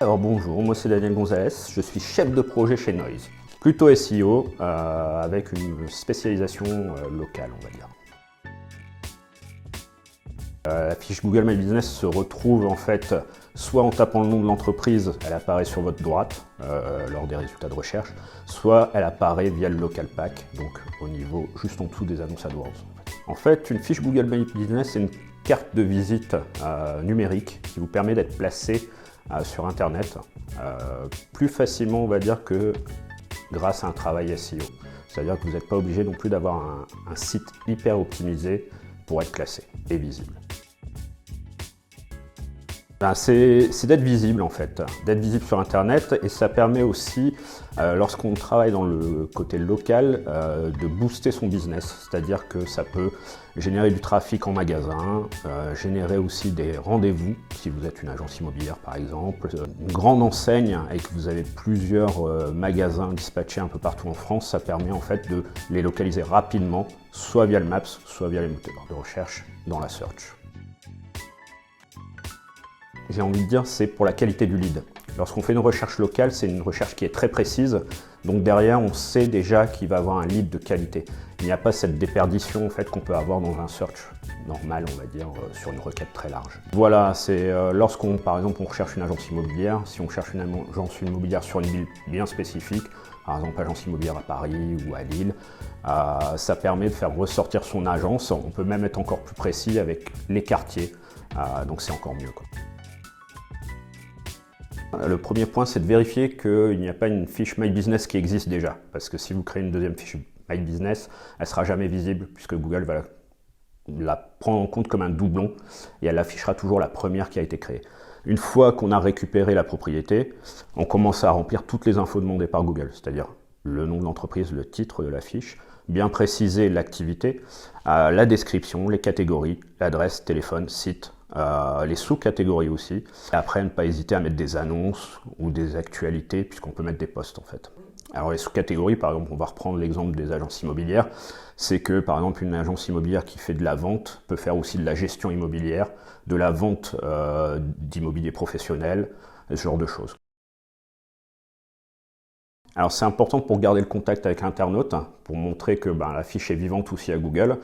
Alors bonjour, moi c'est Daniel Gonzalez, je suis chef de projet chez Noise. Plutôt SEO, avec une spécialisation locale, on va dire. La fiche Google My Business se retrouve en fait soit en tapant le nom de l'entreprise, elle apparaît sur votre droite lors des résultats de recherche, soit elle apparaît via le local pack, donc au niveau juste en dessous des annonces AdWords. En fait, une fiche Google My Business, c'est une carte de visite numérique qui vous permet d'être placé sur Internet plus facilement, on va dire, que grâce à un travail SEO. C'est-à-dire que vous n'êtes pas obligé non plus d'avoir un site hyper optimisé pour être classé et visible. C'est d'être visible en fait, d'être visible sur Internet, et ça permet aussi, lorsqu'on travaille dans le côté local, de booster son business. C'est-à-dire que ça peut générer du trafic en magasin, générer aussi des rendez-vous, si vous êtes une agence immobilière par exemple, une grande enseigne et que vous avez plusieurs magasins dispatchés un peu partout en France, ça permet en fait de les localiser rapidement, soit via le Maps, soit via les moteurs de recherche dans la search. J'ai envie de dire, c'est pour la qualité du lead. Lorsqu'on fait une recherche locale, c'est une recherche qui est très précise, donc derrière on sait déjà qu'il va avoir un lead de qualité. Il n'y a pas cette déperdition en fait, qu'on peut avoir dans un search normal, on va dire, sur une requête très large. Voilà, c'est lorsqu'on, par exemple, on recherche une agence immobilière, si on cherche une agence immobilière sur une ville bien spécifique, par exemple agence immobilière à Paris ou à Lille, ça permet de faire ressortir son agence. On peut même être encore plus précis avec les quartiers, donc c'est encore mieux, quoi. Le premier point, c'est de vérifier qu'il n'y a pas une fiche My Business qui existe déjà. Parce que si vous créez une deuxième fiche My Business, elle ne sera jamais visible puisque Google va la prendre en compte comme un doublon et elle affichera toujours la première qui a été créée. Une fois qu'on a récupéré la propriété, on commence à remplir toutes les infos demandées par Google, c'est-à-dire le nom de l'entreprise, le titre de la fiche, bien préciser l'activité, la description, les catégories, l'adresse, téléphone, site, les sous-catégories aussi. Et après, ne pas hésiter à mettre des annonces ou des actualités, puisqu'on peut mettre des posts en fait. Alors les sous-catégories, par exemple, on va reprendre l'exemple des agences immobilières, c'est que par exemple une agence immobilière qui fait de la vente peut faire aussi de la gestion immobilière, de la vente d'immobilier professionnel, ce genre de choses. Alors c'est important pour garder le contact avec l'internaute, pour montrer que la fiche est vivante aussi à Google.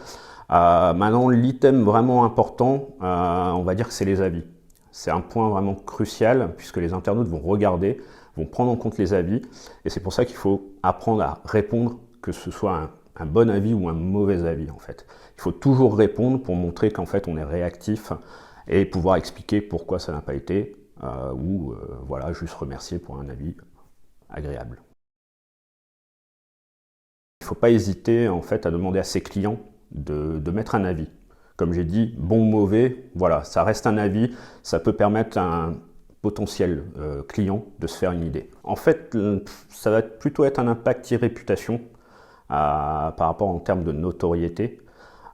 Maintenant, l'item vraiment important, on va dire que c'est les avis. C'est un point vraiment crucial puisque les internautes vont regarder, vont prendre en compte les avis, et c'est pour ça qu'il faut apprendre à répondre, que ce soit un bon avis ou un mauvais avis en fait. Il faut toujours répondre pour montrer qu'en fait on est réactif et pouvoir expliquer pourquoi ça n'a pas été, ou voilà, juste remercier pour un avis agréable. Il ne faut pas hésiter en fait à demander à ses clients de mettre un avis. Comme j'ai dit, bon ou mauvais, voilà, ça reste un avis, ça peut permettre à un potentiel client de se faire une idée. En fait, ça va plutôt être un impact e-réputation par rapport en termes de notoriété.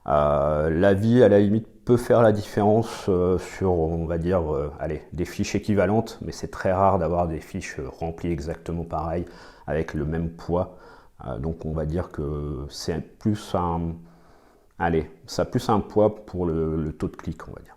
L'avis, à la limite, peut faire la différence sur, on va dire, des fiches équivalentes, mais c'est très rare d'avoir des fiches remplies exactement pareil, avec le même poids. Donc on va dire que c'est plus ça a plus un poids pour le taux de clic, on va dire.